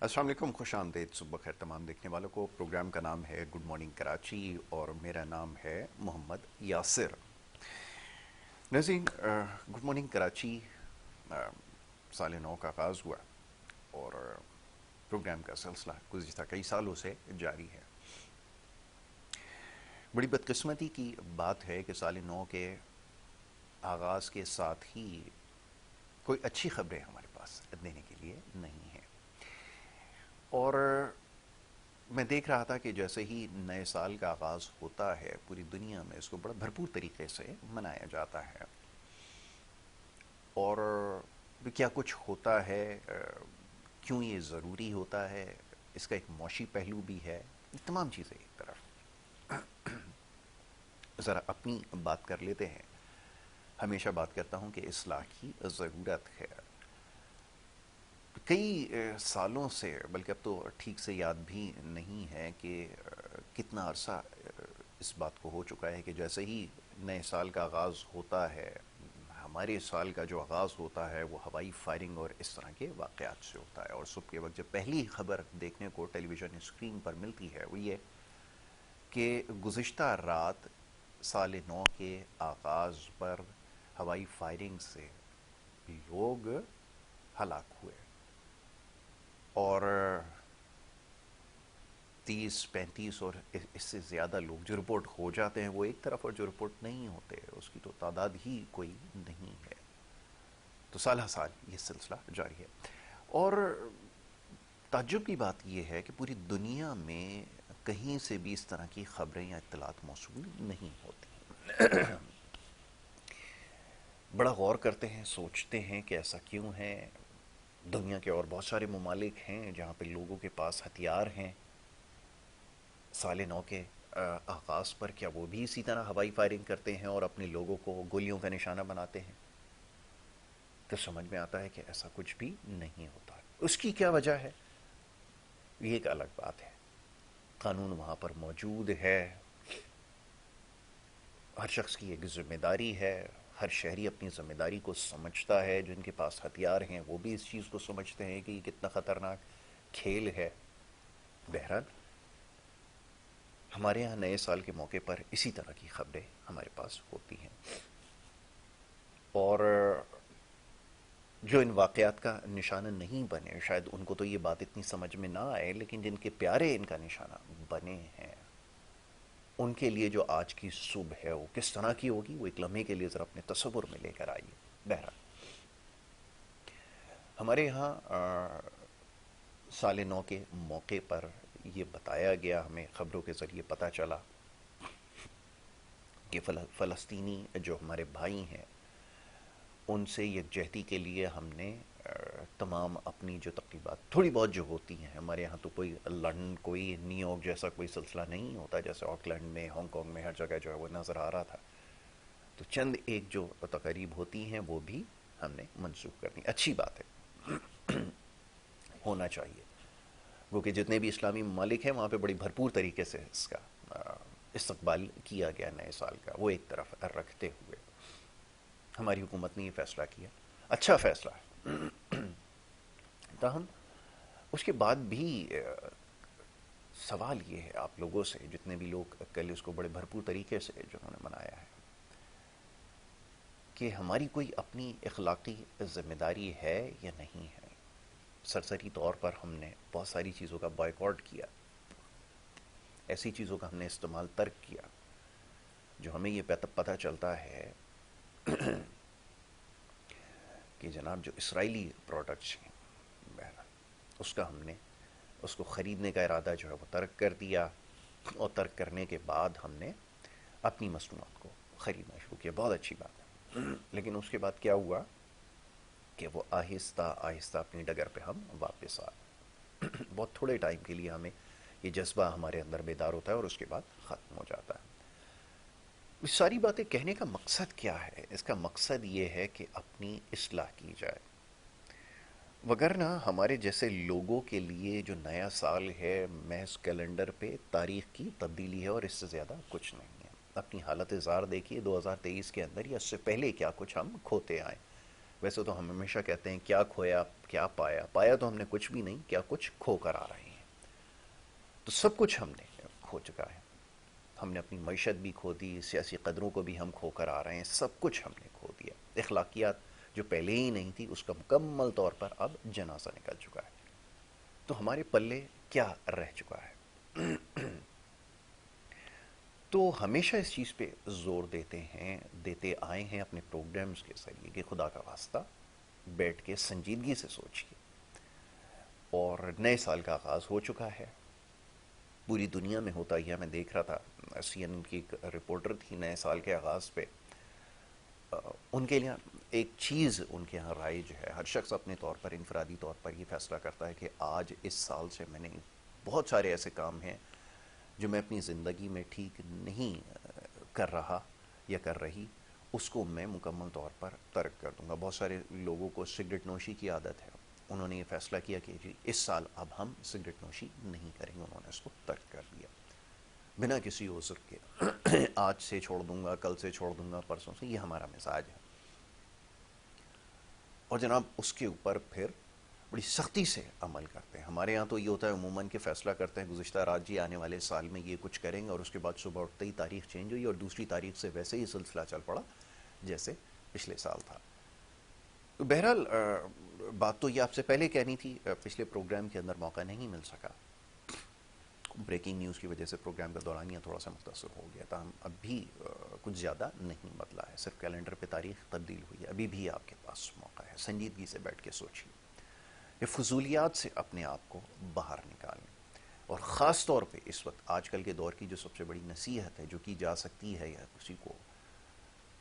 السلام علیکم، خوش آمدید، صبح بخیر تمام دیکھنے والوں کو۔ پروگرام کا نام ہے گڈ مارننگ کراچی اور میرا نام ہے محمد یاسر۔ ناظرین، گڈ مارننگ کراچی سال نو کا آغاز ہوا اور پروگرام کا سلسلہ گزشتہ کئی سالوں سے جاری ہے۔ بڑی بدقسمتی کی بات ہے کہ سال نو کے آغاز کے ساتھ ہی کوئی اچھی خبریں ہمارے پاس دینے کے لیے نہیں ہیں، اور میں دیکھ رہا تھا کہ جیسے ہی نئے سال کا آغاز ہوتا ہے پوری دنیا میں اس کو بڑا بھرپور طریقے سے منایا جاتا ہے، اور کیا کچھ ہوتا ہے، کیوں یہ ضروری ہوتا ہے، اس کا ایک معاشی پہلو بھی ہے، یہ تمام چیزیں ایک طرف۔ ذرا اپنی بات کر لیتے ہیں۔ ہمیشہ بات کرتا ہوں کہ اصلاح کی ضرورت ہے۔ کئی سالوں سے، بلکہ اب تو ٹھیک سے یاد بھی نہیں ہے کہ کتنا عرصہ اس بات کو ہو چکا ہے کہ جیسے ہی نئے سال کا آغاز ہوتا ہے، ہمارے سال کا جو آغاز ہوتا ہے وہ ہوائی فائرنگ اور اس طرح کے واقعات سے ہوتا ہے، اور صبح کے وقت جب پہلی خبر دیکھنے کو ٹیلی ویژن اسکرین پر ملتی ہے وہ یہ کہ گزشتہ رات سال نو کے آغاز پر ہوائی فائرنگ سے لوگ ہلاک ہوئے، اور 30 35 اور اس سے زیادہ لوگ جو رپورٹ ہو جاتے ہیں وہ ایک طرف، اور جو رپورٹ نہیں ہوتے اس کی تو تعداد ہی کوئی نہیں ہے۔ تو سالہ سال یہ سلسلہ جاری ہے، اور تعجب کی بات یہ ہے کہ پوری دنیا میں کہیں سے بھی اس طرح کی خبریں یا اطلاعات موصول نہیں ہوتی۔ بڑا غور کرتے ہیں، سوچتے ہیں کہ ایسا کیوں ہے۔ دنیا کے اور بہت سارے ممالک ہیں جہاں پہ لوگوں کے پاس ہتھیار ہیں، سال نو کے آغاز پر کیا وہ بھی اسی طرح ہوائی فائرنگ کرتے ہیں اور اپنے لوگوں کو گولیوں کا نشانہ بناتے ہیں؟ تو سمجھ میں آتا ہے کہ ایسا کچھ بھی نہیں ہوتا۔ اس کی کیا وجہ ہے، یہ ایک الگ بات ہے۔ قانون وہاں پر موجود ہے، ہر شخص کی ایک ذمہ داری ہے، ہر شہری اپنی ذمہ داری کو سمجھتا ہے، جن کے پاس ہتھیار ہیں وہ بھی اس چیز کو سمجھتے ہیں کہ یہ کتنا خطرناک کھیل ہے۔ بہرحال ہمارے ہاں نئے سال کے موقع پر اسی طرح کی خبریں ہمارے پاس ہوتی ہیں، اور جو ان واقعات کا نشانہ نہیں بنے، شاید ان کو تو یہ بات اتنی سمجھ میں نہ آئے، لیکن جن کے پیارے ان کا نشانہ بنے ہیں ان کے لیے جو آج کی صبح ہے وہ کس طرح کی ہوگی، وہ ایک لمحے کے لیے ذرا اپنے تصور میں لے کر آئیے۔ بہرحال ہمارے یہاں سال نو کے موقع پر یہ بتایا گیا، ہمیں خبروں کے ذریعے پتہ چلا کہ فلسطینی جو ہمارے بھائی ہیں ان سے یکجہتی کے لیے ہم نے تمام اپنی جو تقریبات تھوڑی بہت جو ہوتی ہیں، ہمارے یہاں تو کوئی لندن، کوئی نیو یارک جیسا کوئی سلسلہ نہیں ہوتا جیسے آکلینڈ میں، ہانگ کانگ میں، ہر جگہ جو ہے وہ نظر آ رہا تھا، تو چند ایک جو تقاریب ہوتی ہیں وہ بھی ہم نے منسوخ کر دی۔ اچھی بات ہے، ہونا چاہیے، کیونکہ جتنے بھی اسلامی ممالک ہیں وہاں پہ بڑی بھرپور طریقے سے اس کا استقبال کیا گیا نئے سال کا، وہ ایک طرف رکھتے ہوئے ہماری حکومت نے یہ فیصلہ کیا، اچھا فیصلہ ہے۔ تاہم اس کے بعد بھی سوال یہ ہے آپ لوگوں سے، جتنے بھی لوگ کل اس کو بڑے بھرپور طریقے سے جنہوں نے منایا ہے، کہ ہماری کوئی اپنی اخلاقی ذمہ داری ہے یا نہیں ہے۔ سرسری طور پر ہم نے بہت ساری چیزوں کا بائیکاٹ کیا، ایسی چیزوں کا ہم نے استعمال ترک کیا جو ہمیں یہ پتہ چلتا ہے کہ جناب جو اسرائیلی پروڈکٹس ہیں، بہرحال اس کا ہم نے اس کو خریدنے کا ارادہ جو ہے وہ ترک کر دیا، اور ترک کرنے کے بعد ہم نے اپنی مصنوعات کو خریدنا شروع کیا۔ بہت اچھی بات ہے، لیکن اس کے بعد کیا ہوا کہ وہ آہستہ آہستہ اپنی ڈگر پہ ہم واپس آئے۔ بہت تھوڑے ٹائم کے لیے ہمیں یہ جذبہ ہمارے اندر بیدار ہوتا ہے اور اس کے بعد ختم ہو جاتا ہے۔ اس ساری باتیں کہنے کا مقصد کیا ہے؟ اس کا مقصد یہ ہے کہ اپنی اصلاح کی جائے، وگرنہ ہمارے جیسے لوگوں کے لیے جو نیا سال ہے محض کیلنڈر پہ تاریخ کی تبدیلی ہے، اور اس سے زیادہ کچھ نہیں ہے۔ اپنی حالت زار دیکھیے 2023 کے اندر یا اس سے پہلے کیا کچھ ہم کھوتے آئے۔ ویسے تو ہم ہمیشہ کہتے ہیں کیا کھویا کیا پایا، پایا تو ہم نے کچھ بھی نہیں، کیا کچھ کھو کر آ رہے ہیں. تو سب کچھ ہم نے کھو چکا ہے. ہم نے اپنی معیشت بھی کھو دی، سیاسی قدروں کو بھی ہم کھو کر آ رہے ہیں، سب کچھ ہم نے کھو دیا. اخلاقیات جو پہلے ہی نہیں تھی اس کا مکمل طور پر اب جنازہ نکل چکا ہے. تو ہمارے پلے کیا رہ چکا ہے؟ تو ہمیشہ اس چیز پہ زور دیتے ہیں، دیتے آئے ہیں اپنے پروگرامز کے ذریعے کہ خدا کا واسطہ بیٹھ کے سنجیدگی سے سوچیے. اور نئے سال کا آغاز ہو چکا ہے. پوری دنیا میں ہوتا ہی ہے. میں دیکھ رہا تھا سی این کی ایک رپورٹر تھی نئے سال کے آغاز پہ. ان کے لیے ایک چیز ان کے یہاں رائج ہے، ہر شخص اپنے طور پر انفرادی طور پر یہ فیصلہ کرتا ہے کہ آج اس سال سے میں نے بہت سارے ایسے کام ہیں جو میں اپنی زندگی میں ٹھیک نہیں کر رہا یا کر رہی، اس کو میں مکمل طور پر ترک کر دوں گا. بہت سارے لوگوں کو سگریٹ نوشی کی عادت ہے. انہوں نے یہ فیصلہ کیا کہ جی اس سال اب ہم سگریٹ نوشی نہیں کریں گے. انہوں نے اس کو ترک کر دیا بنا کسی عذر کے. آج سے چھوڑ دوں گا، کل سے چھوڑ دوں گا، پرسوں سے. یہ ہمارا مزاج ہے. اور جناب اس کے اوپر پھر بڑی سختی سے عمل کرتے ہیں. ہمارے یہاں تو یہ ہوتا ہے عموماً کہ فیصلہ کرتے ہیں گزشتہ رات جی آنے والے سال میں یہ کچھ کریں گے، اور اس کے بعد صبح اٹھتے ہی تاریخ چینج ہوئی اور دوسری تاریخ سے ویسے ہی سلسلہ چل پڑا جیسے پچھلے سال تھا. تو بہرحال بات تو یہ آپ سے پہلے کہنی تھی، پچھلے پروگرام کے اندر موقع نہیں مل سکا. بریکنگ نیوز کی وجہ سے پروگرام کا دورانیہ تھوڑا سا مختصر ہو گیا تھا. ہم اب بھی کچھ زیادہ نہیں بدلا ہے، صرف کیلنڈر پہ تاریخ تبدیل ہوئی ہے. ابھی بھی آپ کے پاس موقع ہے، سنجیدگی سے بیٹھ کے سوچیے. یہ فضولیات سے اپنے آپ کو باہر نکالیں. اور خاص طور پہ اس وقت آج کل کے دور کی جو سب سے بڑی نصیحت ہے جو کی جا سکتی ہے یا کسی کو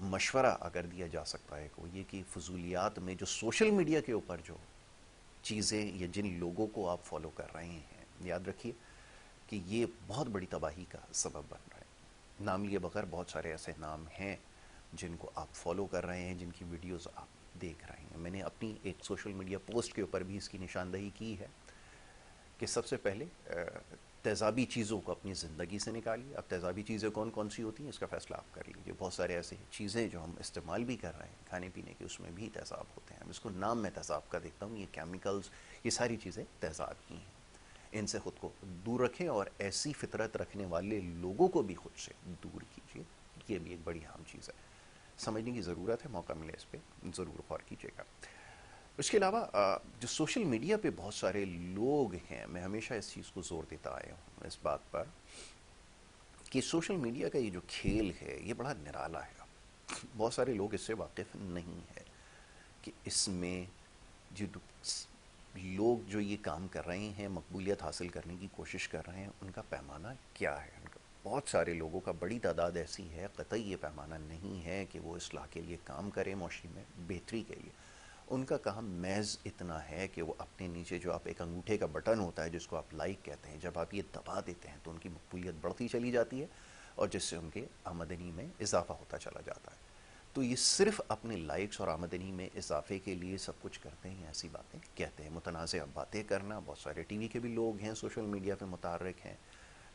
مشورہ اگر دیا جا سکتا ہے وہ یہ کہ فضولیات میں جو سوشل میڈیا کے اوپر جو چیزیں یا جن لوگوں کو آپ فالو کر رہے ہیں، یاد رکھیے کہ یہ بہت بڑی تباہی کا سبب بن رہا ہے. نام لیے بغیر بہت سارے ایسے نام ہیں جن کو آپ فالو کر رہے ہیں، جن کی ویڈیوز آپ دیکھ رہے ہیں. میں نے اپنی ایک سوشل میڈیا پوسٹ کے اوپر بھی اس کی نشاندہی کی ہے کہ سب سے پہلے تیزابی چیزوں کو اپنی زندگی سے نکالیے. اب تیزابی چیزیں کون کون سی ہوتی ہیں اس کا فیصلہ آپ کر لیجیے. بہت سارے ایسے چیزیں جو ہم استعمال بھی کر رہے ہیں کھانے پینے کے، اس میں بھی تیزاب ہوتے ہیں. اس کو نام میں تیزاب کا دیکھتا ہوں، یہ کیمیکلز، یہ ساری چیزیں تیزاب کی ہیں. ان سے خود کو دور رکھیں اور ایسی فطرت رکھنے والے لوگوں کو بھی خود سے دور کیجیے. یہ بھی ایک بڑی اہم چیز ہے، سمجھنے کی ضرورت ہے. موقع ملے اس پہ ضرور غور کیجیے گا. اس کے علاوہ جو سوشل میڈیا پہ بہت سارے لوگ ہیں، میں ہمیشہ اس چیز کو زور دیتا آیا ہوں اس بات پر کہ سوشل میڈیا کا یہ جو کھیل ہے یہ بڑا نرالا ہے. بہت سارے لوگ اس سے واقف نہیں ہے کہ اس میں جو لوگ جو یہ کام کر رہے ہیں، مقبولیت حاصل کرنے کی کوشش کر رہے ہیں، ان کا پیمانہ کیا ہے. ان کا بہت سارے لوگوں کا بڑی تعداد ایسی ہے قطعی یہ پیمانہ نہیں ہے کہ وہ اصلاح کے لیے کام کریں، معاشرے میں بہتری کے لیے. ان کا کام محض اتنا ہے کہ وہ اپنے نیچے جو آپ ایک انگوٹھے کا بٹن ہوتا ہے جس کو آپ لائک کہتے ہیں، جب آپ یہ دبا دیتے ہیں تو ان کی مقبولیت بڑھتی چلی جاتی ہے اور جس سے ان کے آمدنی میں اضافہ ہوتا چلا جاتا ہے. تو یہ صرف اپنے لائکس اور آمدنی میں اضافے کے لیے سب کچھ کرتے ہیں، ایسی باتیں کہتے ہیں. متنازع باتیں کرنا، بہت سارے ٹی وی کے بھی لوگ ہیں سوشل میڈیا پہ متحرک ہیں،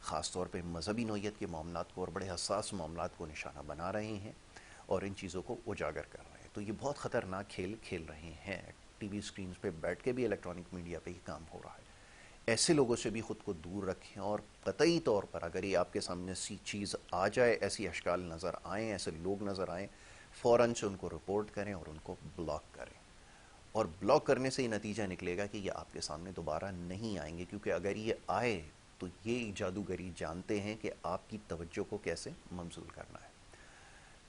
خاص طور پہ مذہبی نوعیت کے معاملات کو اور بڑے حساس معاملات کو نشانہ بنا رہے ہیں اور ان چیزوں کو اجاگر کر رہے ہیں. تو یہ بہت خطرناک کھیل کھیل رہے ہیں. ٹی وی سکرینز پہ بیٹھ کے بھی الیکٹرانک میڈیا پہ ہی کام ہو رہا ہے. ایسے لوگوں سے بھی خود کو دور رکھیں اور قطعی طور پر اگر یہ آپ کے سامنے سی چیز آ جائے، ایسی اشکال نظر آئیں، ایسے لوگ نظر آئیں، فوراً سے ان کو رپورٹ کریں اور ان کو بلاک کریں. اور بلاک کرنے سے یہ نتیجہ نکلے گا کہ یہ آپ کے سامنے دوبارہ نہیں آئیں گے، کیونکہ اگر یہ آئے تو یہ جادوگری جانتے ہیں کہ آپ کی توجہ کو کیسے مبذول کرنا ہے.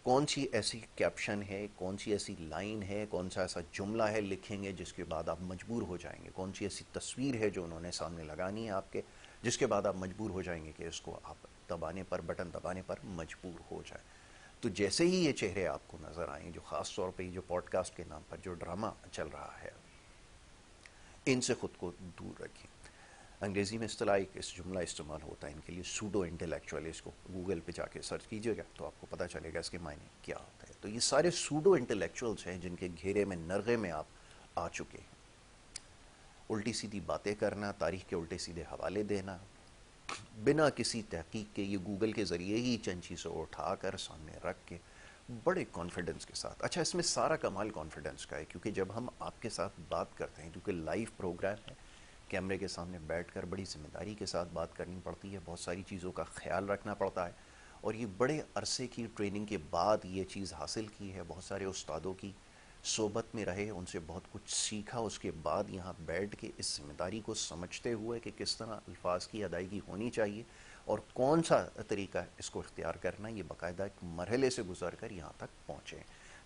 کون سی ایسی کیپشن ہے، کون سی ایسی لائن ہے، کون سا ایسا جملہ ہے لکھیں گے جس کے بعد آپ مجبور ہو جائیں گے، کون سی ایسی تصویر ہے جو انہوں نے سامنے لگانی ہے آپ کے جس کے بعد آپ مجبور ہو جائیں گے کہ اس کو آپ دبانے پر، بٹن دبانے پر مجبور ہو جائیں. تو جیسے ہی یہ چہرے آپ کو نظر آئیں، جو خاص طور پہ جو پوڈ کاسٹ کے نام پر جو ڈرامہ چل رہا ہے، ان سے خود کو دور رکھیں. انگریزی میں اصطلاح ایک اس جملہ استعمال ہوتا ہے ان کے لیے، سوڈو انٹلیکچوئل. اس کو گوگل پہ جا کے سرچ کیجیے گا تو آپ کو پتہ چلے گا اس کے معنی کیا ہوتا ہے. تو یہ سارے سوڈو انٹلیکچوئلس ہیں جن کے گھیرے میں، نرغے میں آپ آ چکے ہیں. الٹی سیدھی باتیں کرنا، تاریخ کے الٹے سیدھے حوالے دینا، بنا کسی تحقیق کے یہ گوگل کے ذریعے ہی چند چیزیں اٹھا کر سامنے رکھ کے بڑے کانفیڈنس کے ساتھ. اچھا اس میں سارا کمال کانفیڈنس کا ہے، کیونکہ جب ہم آپ کے ساتھ بات کرتے ہیں، کیونکہ لائیو پروگرام ہے، کیمرے کے سامنے بیٹھ کر بڑی ذمہ داری کے ساتھ بات کرنی پڑتی ہے، بہت ساری چیزوں کا خیال رکھنا پڑتا ہے، اور یہ بڑے عرصے کی ٹریننگ کے بعد یہ چیز حاصل کی ہے. بہت سارے استادوں کی صحبت میں رہے، ان سے بہت کچھ سیکھا، اس کے بعد یہاں بیٹھ کے اس ذمہ داری کو سمجھتے ہوئے کہ کس طرح الفاظ کی ادائیگی ہونی چاہیے اور کون سا طریقہ اس کو اختیار کرنا، یہ باقاعدہ ایک مرحلے سے گزر کر یہاں تک پہنچے.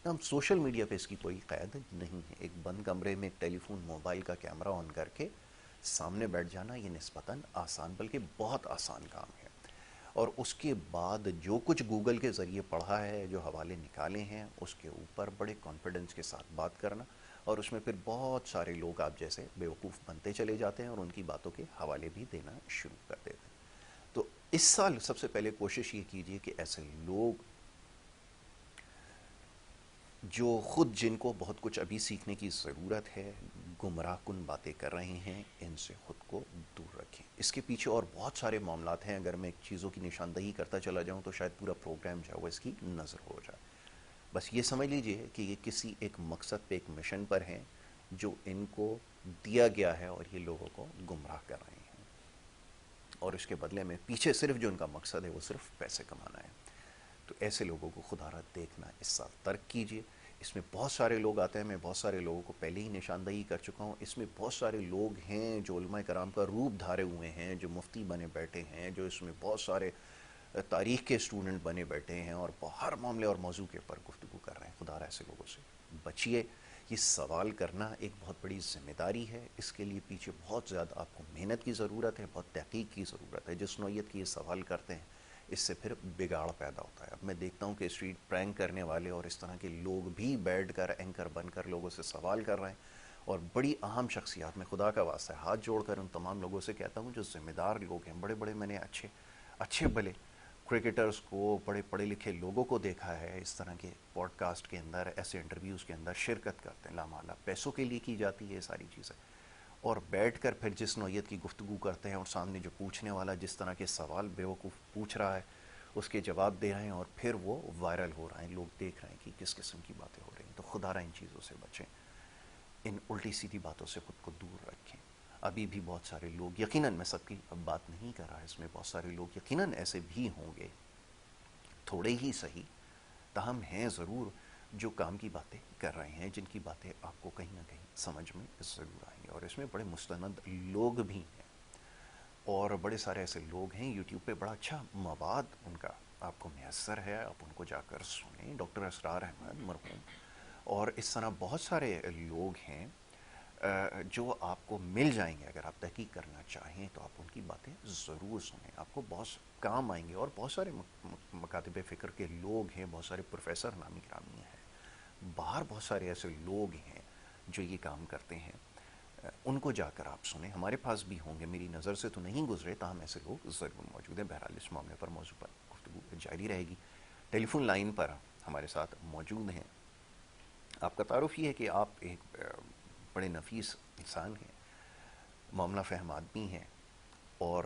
ہم سوشل میڈیا پہ اس کی کوئی قید نہیں ہے. ایک بند کمرے میں ٹیلی فون موبائل کا کیمرہ آن کر کے سامنے بیٹھ جانا یہ نسبتاً آسان، بلکہ بہت آسان کام ہے. اور اس کے بعد جو کچھ گوگل کے ذریعے پڑھا ہے، جو حوالے نکالے ہیں، اس کے اوپر بڑے کانفیڈنس کے ساتھ بات کرنا، اور اس میں پھر بہت سارے لوگ آپ جیسے بیوقوف بنتے چلے جاتے ہیں اور ان کی باتوں کے حوالے بھی دینا شروع کر دیتے ہیں. تو اس سال سب سے پہلے کوشش یہ کیجئے کہ ایسے لوگ جو خود جن کو بہت کچھ ابھی سیکھنے کی ضرورت ہے، گمراہ کن باتیں کر رہے ہیں، ان سے خود کو دور رکھیں. اس کے پیچھے اور بہت سارے معاملات ہیں، اگر میں چیزوں کی نشاندہی کرتا چلا جاؤں تو شاید پورا پروگرام جو ہے وہ اس کی نظر ہو جائے. بس یہ سمجھ لیجئے کہ یہ کسی ایک مقصد پہ، ایک مشن پر ہیں جو ان کو دیا گیا ہے، اور یہ لوگوں کو گمراہ کر رہے ہیں، اور اس کے بدلے میں پیچھے صرف جو ان کا مقصد ہے وہ صرف پیسے کمانا ہے. تو ایسے لوگوں کو خدا را دیکھنا اس سال ترک کیجئے. اس میں بہت سارے لوگ آتے ہیں، میں بہت سارے لوگوں کو پہلے ہی نشاندہی کر چکا ہوں. اس میں بہت سارے لوگ ہیں جو علماء کرام کا روپ دھارے ہوئے ہیں، جو مفتی بنے بیٹھے ہیں، جو اس میں بہت سارے تاریخ کے اسٹوڈنٹ بنے بیٹھے ہیں، اور ہر معاملے اور موضوع کے اوپر گفتگو کر رہے ہیں. خدا را ایسے لوگوں سے بچیے. یہ سوال کرنا ایک بہت بڑی ذمہ داری ہے، اس کے لیے پیچھے بہت زیادہ آپ کو محنت کی ضرورت ہے، بہت تحقیق کی ضرورت ہے. جس نوعیت کی یہ سوال کرتے ہیں اس سے پھر بگاڑ پیدا ہوتا ہے. اب میں دیکھتا ہوں کہ اسٹریٹ پرینک کرنے والے اور اس طرح کے لوگ بھی بیٹھ کر اینکر بن کر لوگوں سے سوال کر رہے ہیں، اور بڑی اہم شخصیات میں خدا کا واسطہ ہے ہاتھ جوڑ کر ان تمام لوگوں سے کہتا ہوں جو ذمہ دار لوگ ہیں، بڑے بڑے، میں نے اچھے بھلے کرکٹرز کو، بڑے پڑھے لکھے لوگوں کو دیکھا ہے اس طرح کے پوڈ کاسٹ کے اندر، ایسے انٹرویوز کے اندر شرکت کرتے ہیں. لامعلہ پیسوں کے لیے کی جاتی ہے یہ ساری چیزیں، اور بیٹھ کر پھر جس نوعیت کی گفتگو کرتے ہیں، اور سامنے جو پوچھنے والا جس طرح کے سوال بیوقوف پوچھ رہا ہے اس کے جواب دے رہے ہیں، اور پھر وہ وائرل ہو رہے ہیں، لوگ دیکھ رہے ہیں کہ کس قسم کی باتیں ہو رہی ہیں. تو خدا را ان چیزوں سے بچیں، ان الٹی سیدھی باتوں سے خود کو دور رکھیں. ابھی بھی بہت سارے لوگ، یقیناً میں سب کی اب بات نہیں کر رہا، اس میں بہت سارے لوگ یقیناً ایسے بھی ہوں گے، تھوڑے ہی صحیح، تاہم ہیں ضرور، جو کام کی باتیں کر رہے ہیں، جن کی باتیں آپ کو کہیں نہ کہیں سمجھ میں ضرور آئیں گے. اور اس میں بڑے مستند لوگ بھی ہیں، اور بڑے سارے ایسے لوگ ہیں یوٹیوب پہ بڑا اچھا مواد ان کا آپ کو میسر ہے، آپ ان کو جا کر سنیں. ڈاکٹر اسرار احمد مرحوم، اور اس طرح بہت سارے لوگ ہیں جو آپ کو مل جائیں گے. اگر آپ تحقیق کرنا چاہیں تو آپ ان کی باتیں ضرور سنیں، آپ کو بہت کام آئیں گے. اور بہت سارے مکاتب فکر کے لوگ ہیں، بہت سارے پروفیسر نامی گرامی ہیں باہر، بہت سارے ایسے لوگ ہیں جو یہ کام کرتے ہیں، ان کو جا کر آپ سنیں. ہمارے پاس بھی ہوں گے، میری نظر سے تو نہیں گزرے، تاہم ایسے لوگ ضرور موجود ہیں. بہرحال اس معاملے پر، موضوع پر گفتگو جاری رہے گی. ٹیلی فون لائن پر ہمارے ساتھ موجود ہیں. آپ کا تعارف یہ ہے کہ آپ ایک بڑے نفیس انسان ہیں، معاملہ فہم آدمی ہیں، اور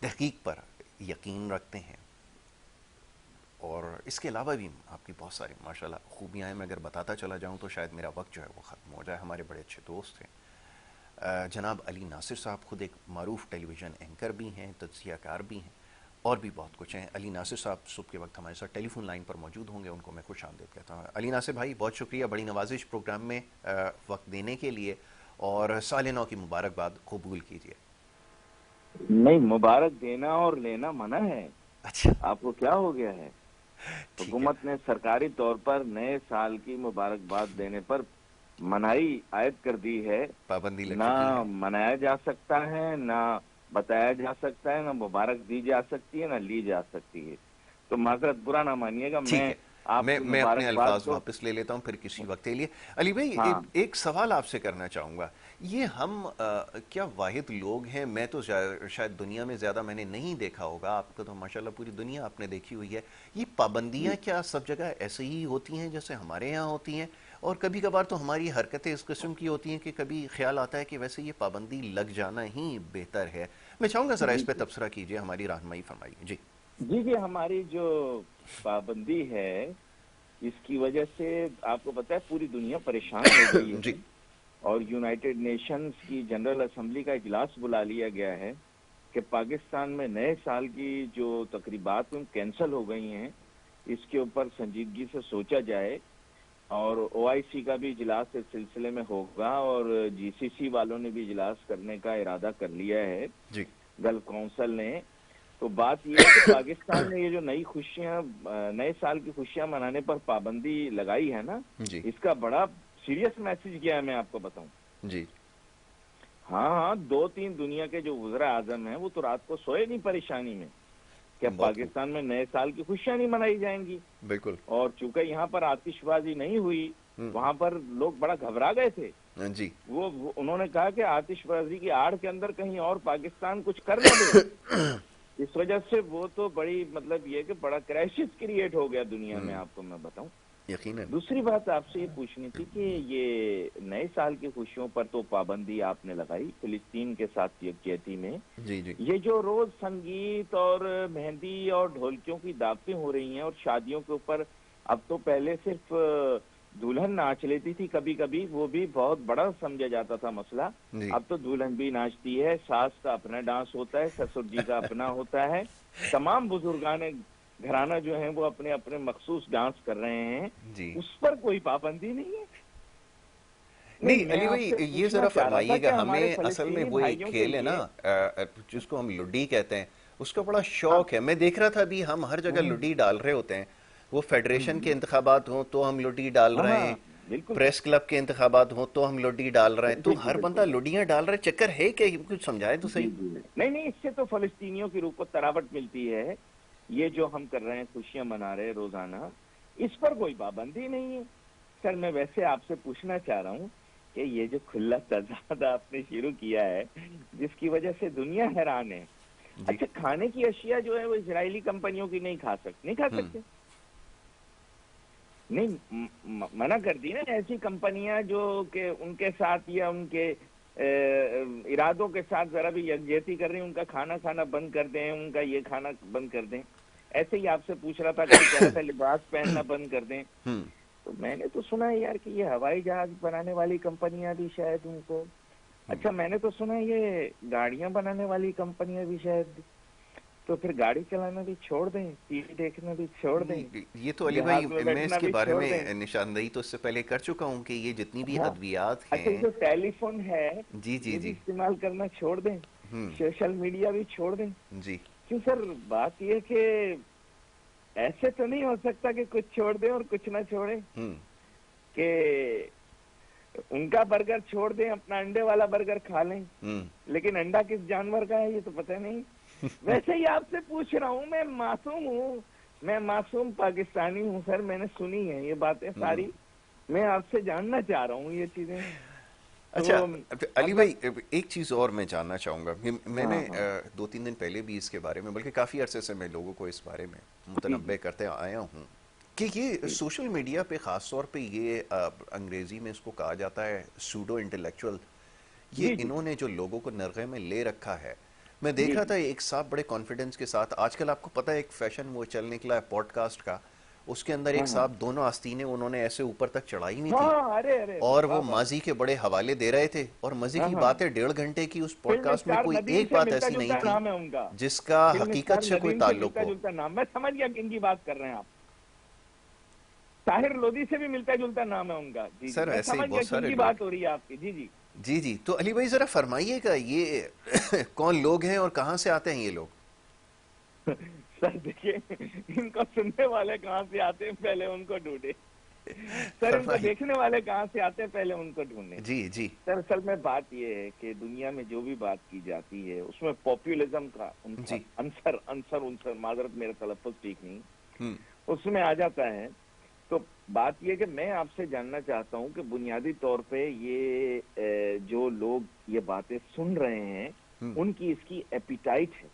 تحقیق پر یقین رکھتے ہیں. اور اس کے علاوہ بھی آپ کی بہت ساری ماشاءاللہ خوبیاں ہیں. میں اگر بتاتا چلا جاؤں تو شاید میرا وقت جو ہے وہ ختم ہو جائے. ہمارے بڑے اچھے دوست ہیں جناب علی ناصر صاحب، خود ایک معروف ٹیلی ویژن اینکر بھی ہیں، تجزیہ کار بھی ہیں، اور بھی بہت کچھ ہیں. علی ناصر صاحب صبح کے وقت ہمارے ساتھ ٹیلی فون لائن پر موجود ہوں گے، ان کو میں خوش آمدید کہتا ہوں. علی ناصر بھائی بہت شکریہ بڑی نوازش پروگرام میں وقت دینے کے لیے، اور سال نو کی مبارکباد قبول کیجیے. نہیں، مبارک دینا اور لینا منع ہے. اچھا آپ کو کیا ہو گیا ہے؟ ٹھیک ہے. حکومت نے سرکاری طور پر نئے سال کی مبارکباد دینے پر مناہی عائد کر دی ہے. پابندی لگ نہ چکی ہے. منایا جا سکتا ہے، نہ بتایا جا سکتا ہے، نہ مبارک دی جا سکتی ہے، نہ لی جا سکتی ہے. تو معذرت، برا نہ مانیے گا، ٹھیک میں ہے، آپ کی میں اپنے مبارکباد الفاظ کو. واپس لے لیتا ہوں پھر کسی وقت کے لیے. علی بھائی ہاں، ایک سوال آپ سے کرنا چاہوں گا. یہ ہم کیا واحد لوگ ہیں؟ میں تو شاید دنیا میں زیادہ میں نے نہیں دیکھا ہوگا، آپ کو تو ماشاءاللہ پوری دنیا آپ نے دیکھی ہوئی ہے. یہ پابندیاں کیا سب جگہ ایسے ہی ہوتی ہیں جیسے ہمارے یہاں ہوتی ہیں؟ اور کبھی کبھار تو ہماری حرکتیں اس قسم کی ہوتی ہیں کہ کبھی خیال آتا ہے کہ ویسے یہ پابندی لگ جانا ہی بہتر ہے. میں چاہوں گا ذرا جی اس پہ تبصرہ کیجیے، ہماری رہنمائی فرمائیے. جی جی جی، ہماری جو پابندی ہے اس کی وجہ سے آپ کو پتا ہے پوری دنیا پریشان ہو گئی ہے جی اور یونائٹڈ نیشنز کی جنرل اسمبلی کا اجلاس بلا لیا گیا ہے کہ پاکستان میں نئے سال کی جو تقریبات کینسل ہو گئی ہیں اس کے اوپر سنجیدگی سے سوچا جائے، اور او آئی سی کا بھی اجلاس اس سلسلے میں ہوگا اور جی سی سی والوں نے بھی اجلاس کرنے کا ارادہ کر لیا ہے، جی گلف کونسل نے. تو بات یہ ہے کہ پاکستان نے یہ جو نئے سال کی خوشیاں منانے پر پابندی لگائی ہے نا، جی اس کا بڑا سیریس میسج کیا ہے میں آپ کو بتاؤں. جی ہاں 2-3 دنیا کے جو وزراء اعظم ہیں وہ تو رات کو سوئے نہیں پریشانی میں کہ بہت خوب. پاکستان میں نئے سال کی خوشیاں نہیں منائی جائیں گی. بالکل. اور چونکہ یہاں پر آتش بازی نہیں ہوئی، وہاں پر لوگ بڑا گھبرا گئے تھے. جی وہ انہوں نے کہا کہ آتش بازی کی آڑ کے اندر کہیں اور پاکستان کچھ کر نہ دے. اس وجہ سے وہ تو بڑی مطلب یہ کہ بڑا کرائسس کریٹ ہو گیا دنیا میں، آپ کو میں بتاؤں. یقیناً. دوسری بات آپ سے یہ پوچھنی تھی کہ یہ نئے سال کی خوشیوں پر تو پابندی آپ نے لگائی فلسطین کے ساتھ یکجہتی میں. جی جی یہ جو روز سنگیت اور مہندی اور ڈھولکیوں کی دعوتیں ہو رہی ہیں اور شادیوں کے اوپر، اب تو پہلے صرف دلہن ناچ لیتی تھی کبھی کبھی، وہ بھی بہت بڑا سمجھا جاتا تھا مسئلہ. جی اب تو دلہن بھی ناچتی ہے، ساس کا اپنا ڈانس ہوتا ہے، سسر جی کا اپنا ہوتا ہے، تمام بزرگان گھرانہ جو ہیں وہ اپنے اپنے مخصوص ڈانس کر رہے ہیں. جی. اس پر کوئی پابندی نہیں ہے. نہیں میں علی آپ بھائی سے یہ ذرا پوچھنا چاہ رہا تھا فرمائیے کہ گا، ہمارے ہمیں اصل میں فلسطینی وہ ایک بھائیوں کے کھیل ہے نا لیے. جس کو ہم لڈی کہتے ہیں، اس کا بڑا ہاں شوق ہے. میں دیکھ رہا تھا ابھی ہم ہر جگہ لڈی ڈال رہے ہوتے ہیں. وہ فیڈریشن کے انتخابات ہوں تو ہم لڈی ڈال رہے ہاں ہیں، بالکل. پریس کلب کے انتخابات ہوں تو ہم لڈی ڈال رہے ہیں. تو جی جی ہر بالکل. بندہ لڈیاں ڈال رہا ہے. چکر ہے کہ کچھ سمجھائے تو صحیح. جی جی نہیں، اس سے تو فلسطینیوں کی روح کو تراوٹ ملتی ہے. یہ جو ہم کر رہے ہیں خوشیاں منا رہے ہیں روزانہ، اس پر کوئی پابندی نہیں ہے. سر میں ویسے آپ سے پوچھنا چاہ رہا ہوں کہ یہ جو کھلا تضاد آپ نے شروع کیا ہے جس کی وجہ سے دنیا حیران ہے. جی. اچھا کھانے کی اشیاء جو ہے وہ اسرائیلی کمپنیوں کی نہیں کھا ہوں. سکتے. نہیں منع کر دی نا ایسی کمپنیاں جو کہ ان کے ساتھ یا ان کے ارادوں کے ساتھ ذرا بھی یکجہتی کر رہی ہیں، ان کا کھانا بند کر دیں، ان کا یہ کھانا بند کر دیں. ایسے ہی آپ سے پوچھ رہا تھا، کوئی کہہ رہا تھا لباس پہننا بند کر دیں. ہوں. تو میں نے تو سنا ہے یار کہ یہ ہوائی جہاز بنانے والی کمپنیاں بھی شاید ان کو، اچھا میں نے تو سنا ہے یہ گاڑیاں بنانے والی کمپنیاں بھی شاید، تو پھر گاڑی چلانا بھی چھوڑ دیں، ٹی وی دیکھنا بھی چھوڑ دیں، نہیں یہ تو علی بھائی جہاز میں میں اس بیٹھنا کے بھی بارے چھوڑ دیں. میں نشاندہی تو اس سے پہلے کر چکا ہوں کہ یہ جتنی بھی ہاں ادویات اچھا یہ ہیں. جو ٹیلی فون ہے جی جی یہ بھی جی. استعمال کرنا چھوڑ دیں، ہوں. سوشل میڈیا بھی چھوڑ دیں. جی. کیوں سر بات یہ کہ ایسے تو نہیں ہو سکتا کہ کچھ چھوڑ دیں اور کچھ نہ چھوڑیں، ہوں. کہ ان کا برگر چھوڑ دیں، اپنا انڈے والا برگر کھا لیں، ہوں. لیکن انڈا کس جانور کا ہے یہ تو پتہ نہیں. ویسے ہی آپ سے پوچھ رہا ہوں، میں معصوم پاکستانی ہوں سر، میں نے سنی ہے یہ باتیں ہوں. ساری، میں آپ سے جاننا چاہ رہا ہوں یہ چیزیں. اچھا تو علی مطلب بھائی ایک چیز اور میں جاننا چاہوں گا. میں ہاں نے ہاں 2-3 دن پہلے بھی اس کے بارے میں، بلکہ کافی عرصے سے میں لوگوں کو اس بارے میں جی جی متنبع کرتے آیا ہوں کہ یہ جی سوشل میڈیا پہ خاص طور پہ یہ انگریزی میں اس کو کہا جاتا ہے سوڈو انٹلیکچوئل، یہ جی جی انہوں نے جو لوگوں کو نرغے میں لے رکھا ہے. میں دیکھ جی رہا جی تھا ایک صاحب بڑے کانفیڈنس کے ساتھ، آج کل آپ کو پتہ ہے ایک فیشن وہ چل نکلا ہے پوڈ کاسٹ کا، اس کے اندر ہاں ایک ہاں صاحب دونوں آستینیں انہوں نے ایسے اوپر تک چڑھائی ہوئی تھی ہاں ارے ارے ارے اور واہ وہ واہ. ماضی کے بڑے حوالے دے رہے تھے. اور مزے ہاں کی ہاں بات ہے 1.5 گھنٹے کی اس پوڈ فلم کاسٹ میں اسٹار کوئی ندیم ایک سے بات ملتا ایسی نہیں جلتا تھی نام ہے ان کا. جس کا فلم اسٹار حقیقت سے کوئی ندیم سے تعلق ملتا ہو. جلتا نام، میں سمجھ گیا کن کی بات کر رہے ہیں آپ. طاہر لودھی سے بھی ملتا جلتا نام ہے ان کا. جی جی سر میں ایسے ہی سمجھ گیا بہت کن سارے کی لوگ. بات ہو رہی ہے آپ کی. جی جی جی جی. تو علی بھائی ذرا فرمائیے گا یہ کون لوگ ہیں اور کہاں سے آتے ہیں یہ لوگ؟ سر دیکھیے ان کو سننے والے کہاں سے آتے ہیں پہلے ان کو ڈھونڈے. سر ان کو فرمائیے. دیکھنے والے کہاں سے آتے ہیں پہلے ان کو ڈھونڈے. جی جی سر اصل میں بات یہ ہے کہ دنیا میں جو بھی بات کی جاتی ہے اس میں پاپولزم کا جی. عنصر معذرت میرا تلفظ ٹھیک نہیں ہوں. اس میں آ جاتا ہے. تو بات یہ کہ میں آپ سے جاننا چاہتا ہوں کہ بنیادی طور پہ یہ جو لوگ یہ باتیں سن رہے ہیں ہوں. ان کی اس کی ایپیٹائٹ ہے،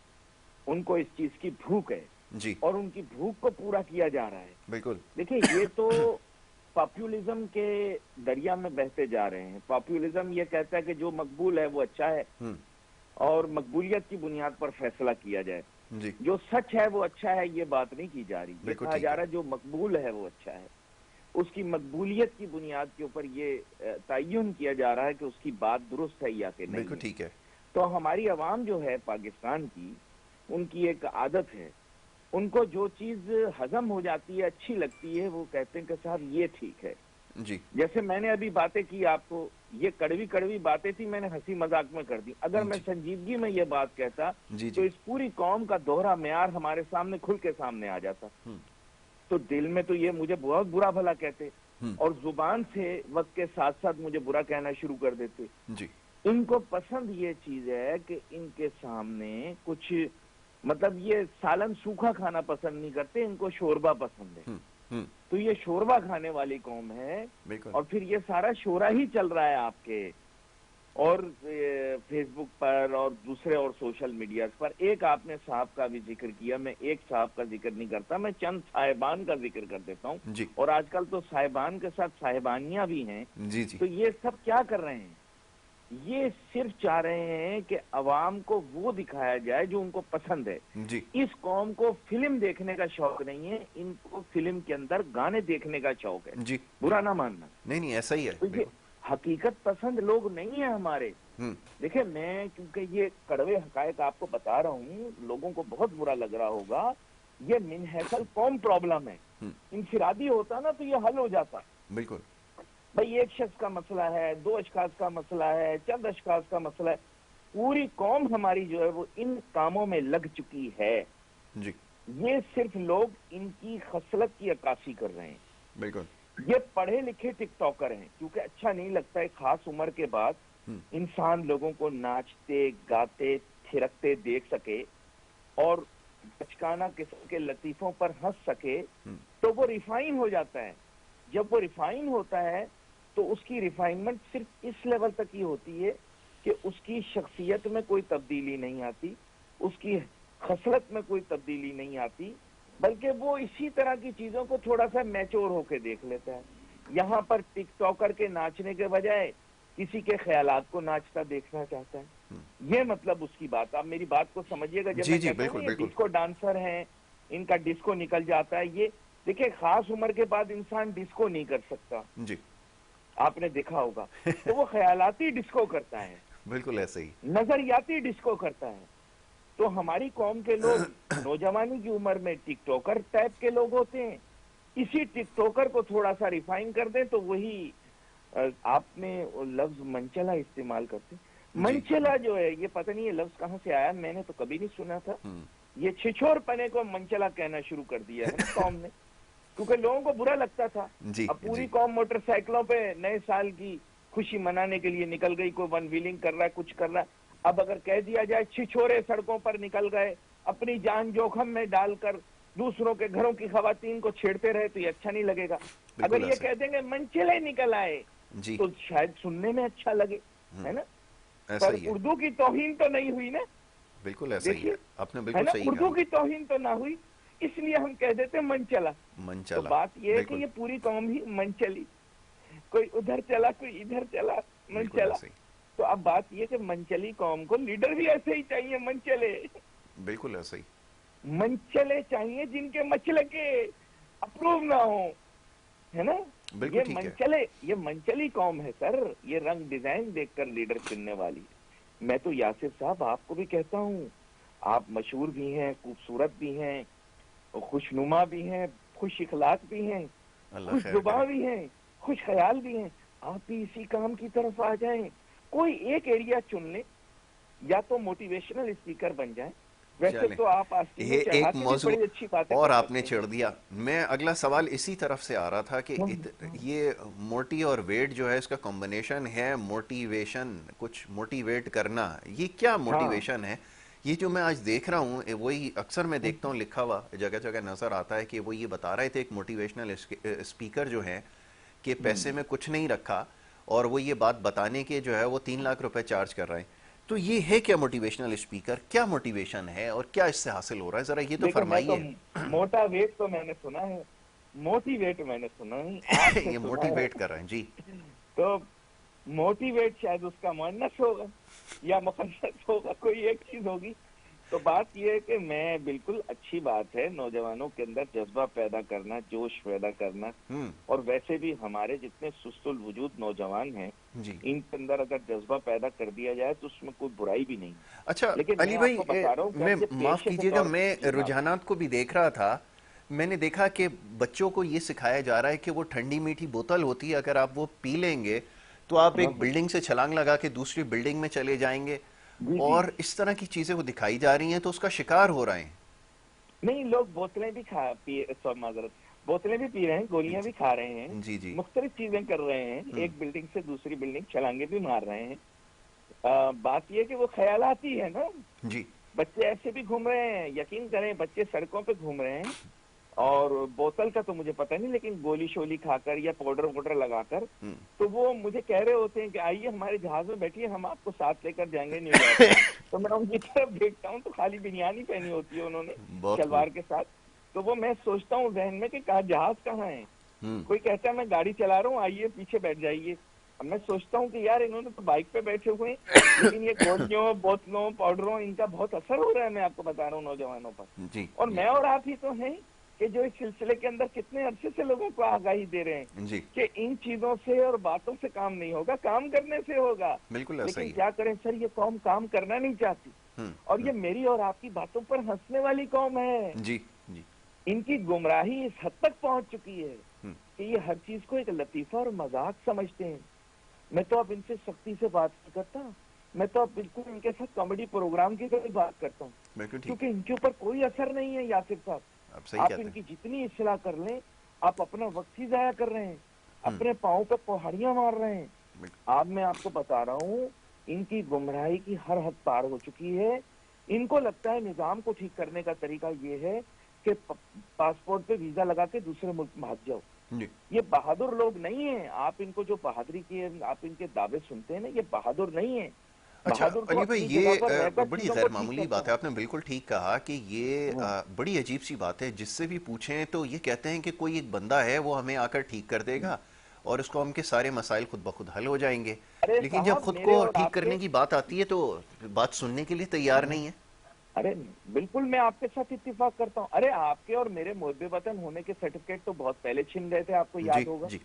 ان کو اس چیز کی بھوک ہے جی اور ان کی بھوک کو پورا کیا جا رہا ہے. بالکل. دیکھیں یہ تو پاپولزم کے دریا میں بہتے جا رہے ہیں. پاپولزم یہ کہتا ہے کہ جو مقبول ہے وہ اچھا ہے ہوں. اور مقبولیت کی بنیاد پر فیصلہ کیا جائے. جی جو سچ ہے وہ اچھا ہے یہ بات نہیں کی جا رہی، یہ بالکل کہا ٹھیک جا ہے. رہا ہے جو مقبول ہے وہ اچھا ہے. اس کی مقبولیت کی بنیاد کے اوپر یہ تعین کیا جا رہا ہے کہ اس کی بات درست ہے یا کہ نہیں. بالکل ٹھیک ہے. تو ہماری عوام جو ہے پاکستان کی، ان کی ایک عادت ہے، ان کو جو چیز ہضم ہو جاتی ہے، اچھی لگتی ہے، وہ کہتے ہیں کہ صاحب یہ ٹھیک ہے. جی جیسے میں نے ابھی باتیں کی آپ کو، یہ کڑوی کڑوی باتیں تھی، میں نے ہنسی مذاق میں کر دی. اگر میں سنجیدگی میں یہ بات کہتا تو اس پوری قوم کا دوہرا معیار ہمارے سامنے کھل کے سامنے آ جاتا. تو دل میں تو یہ مجھے بہت برا بھلا کہتے، اور زبان سے وقت کے ساتھ ساتھ مجھے برا کہنا شروع کر دیتے. جی ان کو پسند یہ چیز ہے کہ ان کے سامنے کچھ، مطلب یہ سالن سوکھا کھانا پسند نہیں کرتے، ان کو شوربہ پسند ہے. تو یہ شوربہ کھانے والی قوم ہے. اور پھر یہ سارا شورا ہی چل رہا ہے آپ کے اور فیس بک پر اور دوسرے اور سوشل میڈیا پر. ایک آپ نے صاحب کا بھی ذکر کیا، میں ایک صاحب کا ذکر نہیں کرتا، میں چند صاحبان کا ذکر کر دیتا ہوں. اور آج کل تو صاحبان کے ساتھ صاحبانیاں بھی ہیں. تو یہ سب کیا کر رہے ہیں؟ یہ صرف چاہ رہے ہیں کہ عوام کو وہ دکھایا جائے جو ان کو پسند ہے. اس قوم کو فلم دیکھنے کا شوق نہیں ہے، ان کو فلم کے اندر گانے دیکھنے کا شوق ہے. برا نہ ماننا. نہیں ایسا ہی ہے. تو یہ حقیقت پسند لوگ نہیں ہیں ہمارے. دیکھیں میں کیونکہ یہ کڑوے حقائق آپ کو بتا رہا ہوں، لوگوں کو بہت برا لگ رہا ہوگا. یہ من حیث قوم پرابلم ہے. انفرادی ہوتا نا تو یہ حل ہو جاتا. بالکل بھئی ایک شخص کا مسئلہ ہے، دو اشخاص کا مسئلہ ہے، چند اشخاص کا مسئلہ ہے. پوری قوم ہماری جو ہے وہ ان کاموں میں لگ چکی ہے. یہ صرف لوگ ان کی خصلت کی عکاسی کر رہے ہیں. بالکل یہ پڑھے لکھے ٹک ٹاکر ہیں، کیونکہ اچھا نہیں لگتا ہے خاص عمر کے بعد انسان لوگوں کو ناچتے گاتے تھرکتے دیکھ سکے اور بچکانہ قسم کے لطیفوں پر ہنس سکے، تو وہ ریفائن ہو جاتا ہے. جب وہ ریفائن ہوتا ہے تو اس کی ریفائنمنٹ صرف اس لیول تک ہی ہوتی ہے کہ اس کی شخصیت میں کوئی تبدیلی نہیں آتی، اس کی خصلت میں کوئی تبدیلی نہیں آتی، بلکہ وہ اسی طرح کی چیزوں کو تھوڑا سا میچور ہو کے دیکھ لیتا ہے. یہاں پر ٹک ٹاکر کے ناچنے کے بجائے کسی کے خیالات کو ناچتا دیکھنا چاہتا ہے. یہ مطلب اس کی بات. آپ میری بات کو سمجھیے گا. جب میں کہتا ہوں یہ ڈسکو ڈانسر ہیں، ان کا ڈسکو نکل جاتا ہے، یہ دیکھیں خاص عمر کے بعد انسان ڈسکو نہیں کر سکتا. آپ نے دیکھا ہوگا. تو وہ خیالاتی ڈسکو کرتا ہے. بالکل ایسے ہی نظریاتی ڈسکو کرتا ہے. تو ہماری قوم کے لوگ نوجوانی کی عمر میں ٹک ٹاکر ٹائپ کے لوگ ہوتے ہیں. اسی ٹک ٹاکر کو تھوڑا سا ریفائن کر دیں تو وہی آپ نے لفظ منچلا استعمال کرتے. منچلا جو ہے یہ پتہ نہیں یہ لفظ کہاں سے آیا، میں نے تو کبھی نہیں سنا تھا. یہ چھچور پنے کو منچلا کہنا شروع کر دیا ہے قوم نے، کیونکہ لوگوں کو برا لگتا تھا. اب پوری قوم موٹر سائیکلوں پہ نئے سال کی خوشی منانے کے لیے نکل گئی، کوئی ون ویلنگ کر رہا ہے، کچھ کر رہا ہے. اب اگر کہہ دیا جائے چھچورے سڑکوں پر نکل گئے، اپنی جان جوخم میں ڈال کر دوسروں کے گھروں کی خواتین کو چھیڑتے رہے تو یہ اچھا نہیں لگے گا. اگر یہ کہہ دیں گے منچلے نکل آئے تو شاید سننے میں اچھا لگے، ہے نا. پر اردو کی توہین تو نہیں ہوئی نا. بالکل ایسا ہی ہے. آپ نے ہے بالکل نا، صحیح اردو کہا. کی توہین تو نہ ہوئی، اس لیے ہم کہہ دیتے منچلا. تو بات یہ ہے کہ یہ پوری قوم ہی منچلی، کوئی ادھر چلا کوئی ادھر چلا، منچلا. تو اب بات یہ کہ منچلی قوم کو لیڈر بھی ایسے ہی چاہیے، منچلے. بالکل ایسا ہی منچلے چاہیے جن کے مچلے کے اپروو نہ ہوں، ہے نا. یہ منچلے، یہ منچلی قوم ہے سر. یہ رنگ ڈیزائن دیکھ کر لیڈر چننے والی. میں تو یاسر صاحب آپ کو بھی کہتا ہوں، آپ مشہور بھی ہیں، خوبصورت بھی ہیں، خوشنما بھی ہیں، خوش اخلاق بھی ہیں، خوش زباں بھی ہیں، خوش خیال بھی ہیں. آپ بھی اسی کام کی طرف آ جائیں. کوئی ایک ایریا چن لیں، یا تو موٹیویشنل اسپیکر بن جائیں. ویسے تو آپ یہ ایک موضوع اور آپ نے چھیڑ دیا. میں اگلا سوال اسی طرف سے آ رہا تھا کہ یہ موٹی اور ویٹ جو ہے اس کا کمبینیشن ہے، موٹیویشن، کچھ موٹیویٹ کرنا. یہ کیا موٹیویشن ہے؟ یہ جو میں آج دیکھ رہا ہوں وہی اکثر میں دیکھتا ہوں لکھا ہوا جگہ جگہ نظر آتا ہے کہ وہ یہ بتا رہے تھے ایک موٹیویشنل اسپیکر جو ہے کہ پیسے میں کچھ نہیں رکھا اور وہ یہ بات بتانے کے جو ہے وہ 3 لاکھ روپے چارج کر رہے ہیں. تو یہ ہے کیا موٹیویشنل اسپیکر؟ کیا موٹیویشن ہے اور کیا اس سے حاصل ہو رہا ہے؟ ذرا یہ تو فرمائیے. موٹا ویٹ تو میں نے سنا ہے، موٹیویٹ میں نے سنا ہے. یہ موٹیویٹ کر رہے ہیں جی. تو موٹیویٹ شاید اس کا مؤنث ہوگا یا مخنث ہوگا، کوئی ایک چیز ہوگی. تو بات یہ ہے کہ میں بالکل اچھی بات ہے نوجوانوں کے اندر جذبہ پیدا کرنا، جوش پیدا کرنا، اور ویسے بھی ہمارے جتنے سست الوجود نوجوان ہیں جی ان کے اندر اگر جذبہ پیدا کر دیا جائے تو اس میں کوئی برائی بھی نہیں. اچھا لیکن میں علی آپ بھائی، کو بتا رہا ہوں کہ میں اب یہ معاف پیشے کے کیجئے گا، طور میں پر. جی ہاں. رجحانات کو بھی دیکھ رہا تھا. میں نے دیکھا کہ بچوں کو یہ سکھایا جا رہا ہے کہ وہ ٹھنڈی میٹھی بوتل ہوتی ہے، اگر آپ وہ پی لیں گے تو آپ ہاں ایک ہاں. بلڈنگ سے چھلانگ لگا کے دوسری بلڈنگ میں چلے جائیں گے، جی جی. اور اس طرح کی چیزیں وہ دکھائی جا رہی ہیں تو اس کا شکار ہو رہے ہیں. نہیں، لوگ بوتلیں بھی معذرت، بوتلیں بھی پی رہے ہیں، گولیاں بھی کھا رہے ہیں، جی جی. مختلف چیزیں کر رہے ہیں، ہم، ایک بلڈنگ سے دوسری بلڈنگ چھلانگے بھی مار رہے ہیں. بات یہ کہ وہ خیالاتی ہے نا. جی بچے ایسے بھی گھوم رہے ہیں، یقین کریں بچے سڑکوں پہ گھوم رہے ہیں، اور بوتل کا تو مجھے پتہ نہیں، لیکن گولی شولی کھا کر یا پاؤڈر ووڈر لگا کر ہم. تو وہ مجھے کہہ رہے ہوتے ہیں کہ آئیے ہمارے جہاز میں بیٹھیے، ہم آپ کو ساتھ لے کر جائیں گے نیو یارک. تو میں ان کی طرف دیکھتا ہوں تو خالی بنیانی پہنی ہوتی ہے انہوں نے بہت خوب. شلوار کے ساتھ. تو وہ میں سوچتا ہوں ذہن میں کہ کہاں جہاز کہاں ہے. ہم. کوئی کہتا ہے میں گاڑی چلا رہا ہوں، آئیے پیچھے بیٹھ جائیے. اب میں سوچتا ہوں کہ یار انہوں نے تو بائک پہ بیٹھے ہوئے ہیں، لیکن یہ گولیوں، بوتلوں، پاؤڈروں، ان کا بہت اثر ہو رہا ہے. میں آپ کو بتا رہا ہوں نوجوانوں پر. جی اور جی میں اور آپ ہی تو ہیں کہ جو اس سلسلے کے اندر کتنے عرصے سے لوگوں کو آگاہی دے رہے ہیں جی. کہ ان چیزوں سے اور باتوں سے کام نہیں ہوگا، کام کرنے سے ہوگا. بالکل ایسا لیکن ہی ہے. کیا کریں سر، یہ قوم کام کرنا نہیں چاہتی، ہم، اور ہم. یہ میری اور آپ کی باتوں پر ہنسنے والی قوم ہے. جی جی. ان کی گمراہی اس حد تک پہنچ چکی ہے ہم. کہ یہ ہر چیز کو ایک لطیفہ اور مذاق سمجھتے ہیں. میں تو اب ان سے سختی سے بات نہیں کرتا، میں تو اب بالکل ان کے ساتھ کامیڈی پروگرام کی طرح بات کرتا ہوں، بالکل ٹھیک. کیونکہ ان کے اوپر کوئی اثر نہیں ہے. یاسر صاحب، آپ صحیح آپ کہتے ان ہیں. کی جتنی اصلاح کر لیں آپ اپنا وقت ہی ضائع کر رہے ہیں، ہم. اپنے پاؤں پہ کوہڑیاں مار رہے ہیں. بالکل. میں آپ کو بتا رہا ہوں ان کی گمراہی کی ہر حد پار ہو چکی ہے. ان کو لگتا ہے نظام کو ٹھیک کرنے کا طریقہ یہ ہے کہ پاسپورٹ پہ ویزا لگا کے دوسرے ملک بھاگ جاؤ. جی. یہ بہادر لوگ نہیں ہیں. آپ ان کو جو بہادری کی آپ ان کے دعوے سنتے ہیں نا، یہ بہادر نہیں ہیں. اچھا بہادر تو علی بھائی، اپنی جگہ پر رہ یہ کر بڑی چیزوں غیر کو ٹھیک معمولی کرتا بات ہے، آپ نے بالکل ٹھیک کہا کہ یہ ہے. بڑی عجیب سی بات ہے. جس سے بھی پوچھیں تو یہ کہتے ہیں کہ کوئی ایک بندہ ہے وہ ہمیں آ کر ٹھیک کر دے گا اور اس قوم کے سارے مسائل خود بخود حل ہو جائیں گے. ارے لیکن جب صاحب، خود میرے کو اور ٹھیک آپ کے، کرنے کی بات آتی ہے تو بات سننے کے لیے تیار نہیں ہے. ارے بالکل میں آپ کے ساتھ اتفاق کرتا ہوں. ارے آپ کے اور میرے محب وطن ہونے کے سرٹیفکیٹ تو بہت پہلے چھین گئے تھے، آپ کو جی یاد ہوگا. جی.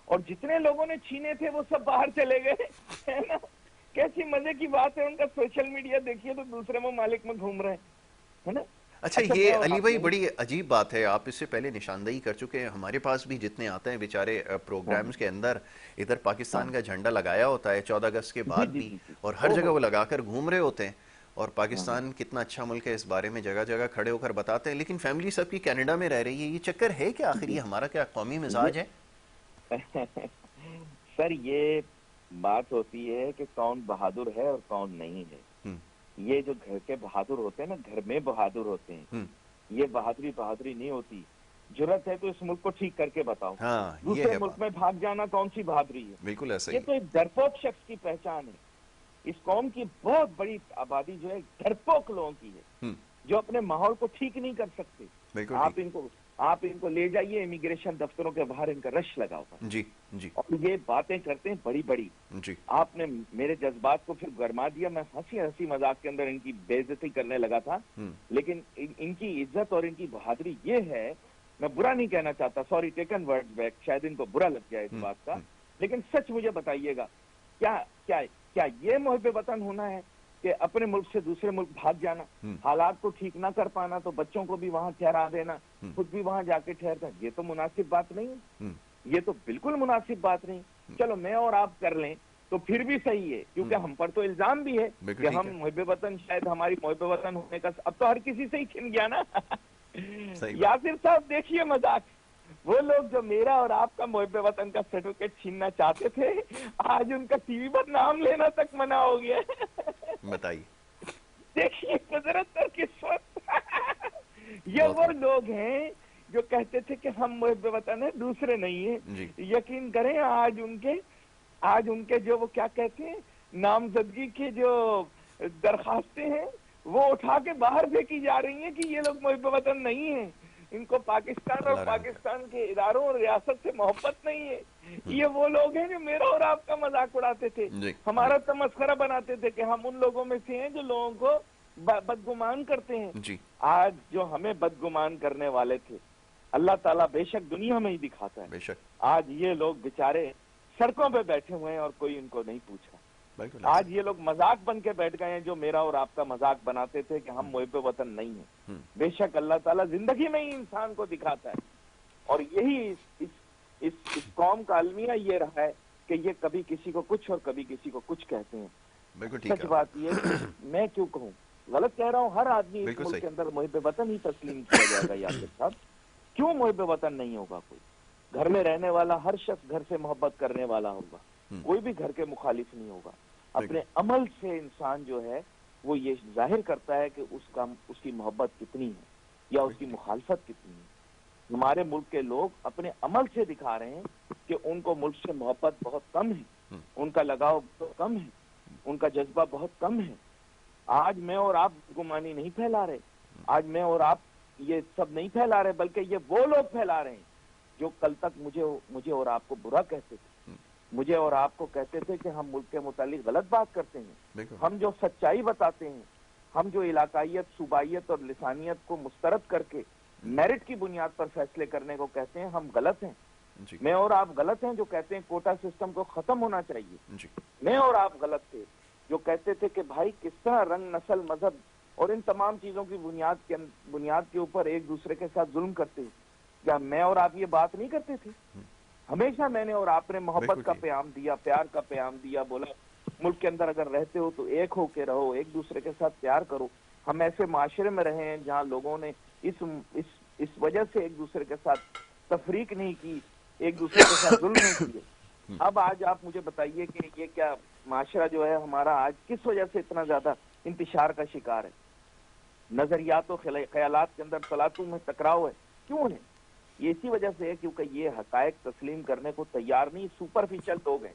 اور جتنے لوگوں نے چھینے تھے وہ سب باہر چلے گئے، ہے نا. کیسی مزے کی بات ہے، ان کا سوشل میڈیا دیکھیے تو دوسرے ممالک میں گھوم رہے ہیں، ہے نا. اچھا میں یہ اور علی آپ بھائی نہیں. بڑی عجیب بات ہے، آپ اس سے پہلے نشاندہی کر چکے ہیں. ہمارے پاس بھی جتنے آتے ہیں بیچارے ہاں پروگرامز کے اندر، ادھر ہاں. پاکستان کا جھنڈا لگایا ہوتا ہے 14 اگست کے جی بعد جی بھی، جی جی. اور ہر او جگہ ہو. وہ لگا کر گھوم رہے ہوتے ہیں، اور ہاں. پاکستان کتنا اچھا ملک ہے اس بارے میں جگہ جگہ کھڑے ہو کر بتاتے ہیں. لیکن فیملی سب کی کینیڈا میں رہ رہی ہے. یہ چکر ہے کہ آخر جی. یہ ہمارا کیا قومی یہ مزاج ہے؟ سر، یہ بات ہوتی ہے کہ کون بہادر ہے اور کون نہیں ہے. ہم، یہ جو گھر کے بہادر ہوتے ہیں نا، گھر میں بہادر ہوتے ہیں، ہم. یہ بہادری نہیں ہوتی. جرت ہے تو اس ملک کو ٹھیک کر کے بتاؤ. ہاں یہ دوسرے ہے ملک بات. میں بھاگ جانا کون سی بہادری ہے؟ بالکل ایسا یہ ہی ہے. تو ایک ڈرپوک شخص کی پہچان ہے. اس قوم کی بہت بڑی آبادی جو ہے ڈرپوک لوگوں کی ہے، ہم. جو اپنے ماحول کو ٹھیک نہیں کر سکتے. بالکل آپ ٹھیک. ان کو لے جائیے امیگریشن دفتروں کے باہر، ان کا رش لگا ہوگا، جی جی اور یہ باتیں کرتے ہیں بڑی بڑی. جی. آپ نے میرے جذبات کو پھر گرما دیا. میں ہنسی مذاق کے اندر ان کی بے عزتی کرنے لگا تھا، ہم. لیکن ان کی عزت اور ان کی بہادری یہ ہے. میں برا نہیں کہنا چاہتا، سوری، ٹیکن ورڈز بیک، شاید ان کو برا لگ جائے اس ہم. بات کا، ہم. لیکن سچ مجھے بتائیے گا، کیا کیا کیا یہ محب وطن ہونا ہے کہ اپنے ملک سے دوسرے ملک بھاگ جانا، ہم. حالات کو ٹھیک نہ کر پانا تو بچوں کو بھی وہاں ٹھہرا دینا، ہم. خود بھی وہاں جا کے ٹھہرنا؟ یہ تو مناسب بات نہیں ہے. ہم. یہ تو بالکل مناسب بات نہیں. چلو میں اور آپ کر لیں تو پھر بھی صحیح ہے، کیونکہ ہم پر تو الزام بھی ہے بالکل کہ ٹھیک ہم ہے. محب وطن، شاید ہماری محب وطن ہونے کا اب تو ہر کسی سے ہی چھن گیا نا. صحیح بات. یاسر صاحب دیکھیے مذاق، وہ لوگ جو میرا اور آپ کا محب وطن کا سرٹیفکیٹ چھیننا چاہتے تھے، آج ان کا ٹی وی پر نام لینا تک منع ہو گیا. بتائیے. دیکھیے قدرت اور قسمت. یہ بہت وہ خوب. لوگ ہیں جو کہتے تھے کہ ہم محب وطن ہیں، دوسرے نہیں ہیں. جی. یقین کریں آج ان کے جو وہ کیا کہتے ہیں نامزدگی کی جو درخواستیں ہیں وہ اٹھا کے باہر پھینکی جا رہی ہیں کہ یہ لوگ محب وطن نہیں ہیں، ان کو پاکستان اور اللہ رحم کرے. پاکستان کے اداروں اور ریاست سے محبت نہیں ہے. یہ وہ لوگ ہیں جو میرا اور آپ کا مذاق اڑاتے تھے، جی جی. ہمارا تمسخرہ بناتے تھے کہ ہم ان لوگوں میں سے ہیں جو لوگوں کو بدگمان کرتے ہیں. جی آج جو ہمیں بدگمان کرنے والے تھے اللہ تعالیٰ بے شک دنیا میں ہی دکھاتا ہے. بے شک. آج یہ لوگ بیچارے سڑکوں پہ بیٹھے ہوئے ہیں اور کوئی ان کو نہیں پوچھا. بالکل. آج یہ لوگ مذاق بن کے بیٹھ گئے ہیں جو میرا اور آپ کا مذاق بناتے تھے کہ ہم محب وطن نہیں ہیں. بے شک اللہ تعالیٰ زندگی میں ہی انسان کو دکھاتا ہے. اور یہی اس قوم کا المیہ یہ رہا ہے کہ یہ کبھی کسی کو کچھ اور کبھی کسی کو کچھ کہتے ہیں. سچ بات یہ ہے کہ میں کیوں کہوں, غلط کہہ رہا ہوں, ہر آدمی اس ملک کے اندر محب وطن ہی تسلیم کیا جائے گا. یاسر صاحب کیوں محب وطن نہیں ہوگا؟ کوئی گھر میں رہنے والا ہر شخص گھر سے محبت کرنے والا ہوگا, کوئی بھی گھر کے مخالف نہیں ہوگا. اپنے عمل سے انسان جو ہے وہ یہ ظاہر کرتا ہے کہ اس کی محبت کتنی ہے یا اس کی مخالفت کتنی ہے. ہمارے ملک کے لوگ اپنے عمل سے دکھا رہے ہیں کہ ان کو ملک سے محبت بہت کم ہے, ان کا لگاؤ بہت کم ہے, ان کا جذبہ بہت کم ہے. آج میں اور آپ گمانی نہیں پھیلا رہے, آج میں اور آپ یہ سب نہیں پھیلا رہے, بلکہ یہ وہ لوگ پھیلا رہے ہیں جو کل تک مجھے اور آپ کو برا کہتے تھے, مجھے اور آپ کو کہتے تھے کہ ہم ملک کے متعلق غلط بات کرتے ہیں. ہم جو سچائی بتاتے ہیں, ہم جو علاقائیت, صوبائیت اور لسانیت کو مسترد کر کے میرٹ کی بنیاد پر فیصلے کرنے کو کہتے ہیں, ہم غلط ہیں. میں اور آپ غلط ہیں جو کہتے ہیں کوٹا سسٹم کو ختم ہونا چاہیے. میں اور آپ غلط تھے جو کہتے تھے کہ بھائی کس طرح رنگ, نسل, مذہب اور ان تمام چیزوں کی بنیاد کے اوپر ایک دوسرے کے ساتھ ظلم کرتے ہیں. کیا میں اور آپ یہ بات نہیں کرتے تھے؟ ہمیشہ میں نے اور آپ نے محبت کا پیغام دیا, پیار کا پیغام دیا, بولا ملک کے اندر اگر رہتے ہو تو ایک ہو کے رہو, ایک دوسرے کے ساتھ پیار کرو. ہم ایسے معاشرے میں رہے ہیں جہاں لوگوں نے اس وجہ سے ایک دوسرے کے ساتھ تفریق نہیں کی, ایک دوسرے کے ساتھ ظلم نہیں کیے. اب آج آپ مجھے بتائیے کہ یہ کیا معاشرہ جو ہے ہمارا آج کس وجہ سے اتنا زیادہ انتشار کا شکار ہے؟ نظریات و خیالات کے اندر تلاتو میں ٹکراؤ ہے. کیوں ہے؟ یہ اسی وجہ سے ہے کیونکہ یہ حقائق تسلیم کرنے کو تیار نہیں, سپرفیشل لوگ ہیں,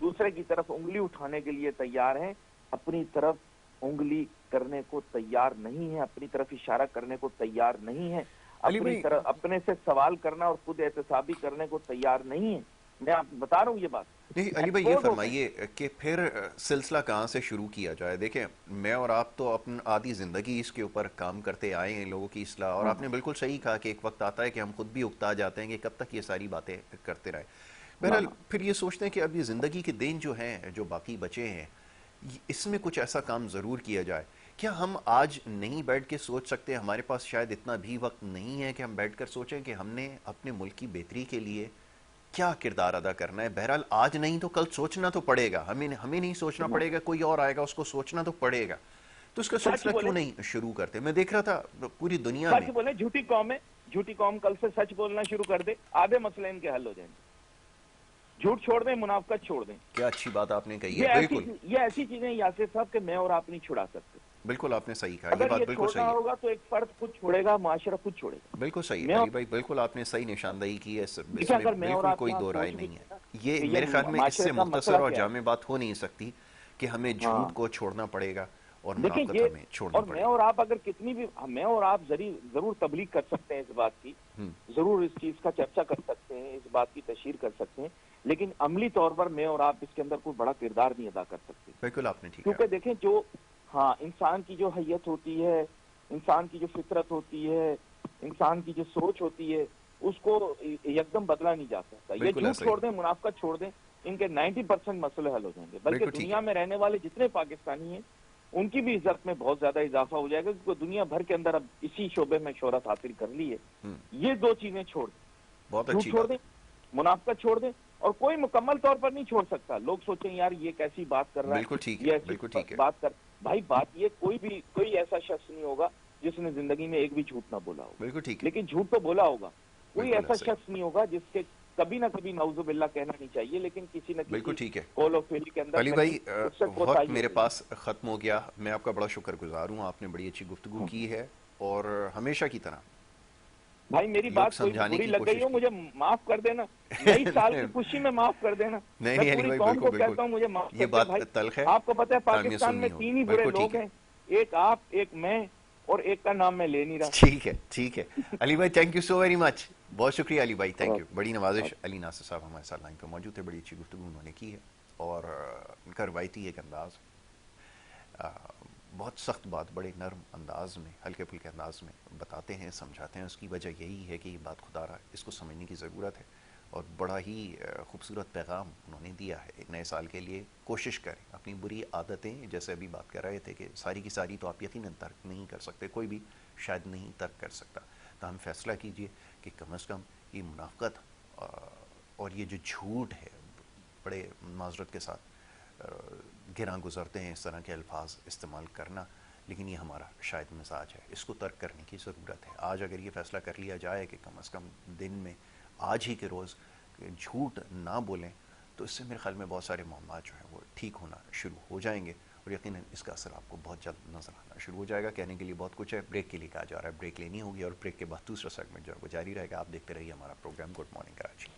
دوسرے کی طرف انگلی اٹھانے کے لیے تیار ہیں, اپنی طرف انگلی کرنے کو تیار نہیں ہے, اپنی طرف اشارہ کرنے کو تیار نہیں ہے, اپنی طرف اپنے سے سوال کرنا اور خود احتسابی کرنے کو تیار نہیں ہے. میں آپ بتا رہا ہوں یہ بات. نہیں علی بھائی یہ فرمائیے کہ پھر سلسلہ کہاں سے شروع کیا جائے؟ دیکھیں میں اور آپ تو اپنی آدھی زندگی اس کے اوپر کام کرتے آئے ہیں, لوگوں کی اصلاح, اور آپ نے بالکل صحیح کہا کہ ایک وقت آتا ہے کہ ہم خود بھی اکتا جاتے ہیں کہ کب تک یہ ساری باتیں کرتے رہیں. بہرحال پھر یہ سوچتے ہیں کہ اب یہ زندگی کے دن جو ہیں جو باقی بچے ہیں اس میں کچھ ایسا کام ضرور کیا جائے. کیا ہم آج نہیں بیٹھ کے سوچ سکتے؟ ہمارے پاس شاید اتنا بھی وقت نہیں ہے کہ ہم بیٹھ کر سوچیں کہ ہم نے اپنے ملک کی بہتری کے لیے کیا کردار ادا کرنا ہے. بہرحال آج نہیں تو کل سوچنا تو پڑے گا, ہمیں نہیں سوچنا پڑے گا, کوئی اور آئے گا اس کو سوچنا تو پڑے گا. تو اس کا سلسلہ کیوں نہیں شروع کرتے؟ میں دیکھ رہا تھا پوری دنیا میں سچ بولے, جھوٹی قوم کل سے سچ بولنا شروع کر دے, آدھے مسئلے ان کے حل ہو جائیں گے. جھوٹ چھوڑ دیں, منافقت چھوڑ دیں. کیا اچھی بات آپ نے کہی ہے. بالکل یہ ایسی چیزیں یاسر صاحب کہ میں اور آپ نہیں چھڑا سکتے. بالکل آپ نے صحیح کہا, یہ بات بالکل صحیح ہے. ہوگا تو ایک فرد خود چھوڑے گا, معاشرہ خود چھوڑے گا. بالکل صحیح ہے علی بھائی, بالکل آپ نے صحیح نشاندہی کی ہے. اس میں بالکل کوئی دو رائے نہیں ہے. یہ میرے خیال میں اس سے مختصر اور جامع بات ہو نہیں سکتی کہ ہمیں جھوٹ کو چھوڑنا پڑے گا اور منافقت ہمیں چھوڑنا پڑے گا. اور میں اور آپ اگر کتنی بھی, میں اور آپ ضرور تبلیغ کر سکتے ہیں اس بات کی, ضرور اس چیز کا چرچا کر سکتے ہیں, اس بات کی تشہیر کر سکتے ہیں, لیکن عملی طور پر میں اور آپ اس کے اندر کوئی بڑا کردار نہیں ادا کر سکتے. بالکل آپ نے ٹھیک. کیونکہ دیکھیں جو انسان کی جو حیت ہوتی ہے, انسان کی جو فطرت ہوتی ہے, انسان کی جو سوچ ہوتی ہے, اس کو یکدم بدلا نہیں جا سکتا. یہ جھوٹ چھوڑ دیں, منافقت چھوڑ دیں, ان کے 90% مسئلے حل ہو جائیں گے. بلکہ دنیا میں رہنے والے جتنے پاکستانی ہیں ان کی بھی عزت میں بہت زیادہ اضافہ ہو جائے گا, کیونکہ دنیا بھر کے اندر اب اسی شعبے میں شہرت حاصل کر لی ہے. یہ دو چیزیں چھوڑ دیں, جھوٹ چھوڑ دیں, منافقت چھوڑ دیں, اور کوئی مکمل طور پر نہیں چھوڑ سکتا. لوگ سوچیں یار یہ کیسی بات کر رہا ہے, یہ ایسی بات کر, بھائی بات یہ کوئی ایسا شخص نہیں ہوگا جس نے زندگی میں ایک بھی جھوٹ نہ بولا ہو. بالکل ٹھیک, لیکن جھوٹ تو بولا ہوگا. کوئی ایسا شخص نہیں ہوگا جس کے کبھی نہ کبھی نعوذ باللہ کہنا نہیں چاہیے, لیکن کسی نہ کسی قول و فعل کے اندر. علی بھائی وقت میرے پاس ختم ہو گیا. میں آپ کا بڑا شکر گزار ہوں, آپ نے بڑی اچھی گفتگو کی ہے, اور ہمیشہ کی طرح بھائی میری بات کوئی بری لگ گئی ہو مجھے معاف کر دینا, نئی سال کی خوشی میں معاف کر دینا. میں پوری قوم کو کہتا ہوں مجھے معاف کر دیں. آپ کو پتہ ہے پاکستان میں 3 ہی برے لوگ ہیں, ایک آپ, ایک میں, اور ایک کا نام میں لے نہیں رہا. ٹھیک ہے علی بھائی, thank you so very much. بہت شکریہ علی بھائی, تھینک یو. بڑی نوازش. علی ناصر صاحب ہمارے ساتھ لائن پہ موجود تھے, بڑی اچھی گفتگو انہوں نے کی ہے, اور ان کا روایتی ایک انداز بہت سخت بات بڑے نرم انداز میں، ہلکے پھلکے انداز میں بتاتے ہیں، سمجھاتے ہیں. اس کی وجہ یہی ہے کہ یہ بات خدا رہا اس کو سمجھنے کی ضرورت ہے، اور بڑا ہی خوبصورت پیغام انہوں نے دیا ہے. ایک نئے سال کے لیے کوشش کریں اپنی بری عادتیں، جیسے ابھی بات کر رہے تھے کہ ساری کی ساری تو آپ یقیناً ترک نہیں کر سکتے، کوئی بھی شاید نہیں ترک کر سکتا، تاہم فیصلہ کیجئے کہ کم از کم یہ منافقت اور یہ جو جھوٹ ہے، بڑے معذرت کے ساتھ گراں گزرتے ہیں اس طرح کے الفاظ استعمال کرنا، لیکن یہ ہمارا شاید مزاج ہے، اس کو ترک کرنے کی ضرورت ہے. آج اگر یہ فیصلہ کر لیا جائے کہ کم از کم دن میں آج ہی کے روز جھوٹ نہ بولیں، تو اس سے میرے خیال میں بہت سارے معاملات جو ہیں وہ ٹھیک ہونا شروع ہو جائیں گے، اور یقیناً اس کا اثر آپ کو بہت جلد نظر آنا شروع ہو جائے گا. کہنے کے لیے بہت کچھ ہے، بریک کے لیے کہا جا رہا ہے، بریک لینی ہوگی، اور بریک کے بعد دوسرا سیگمنٹ جو ہے وہ جاری رہے گا. آپ دیکھتے رہیے ہمارا پروگرام گڈ مارننگ کراچی.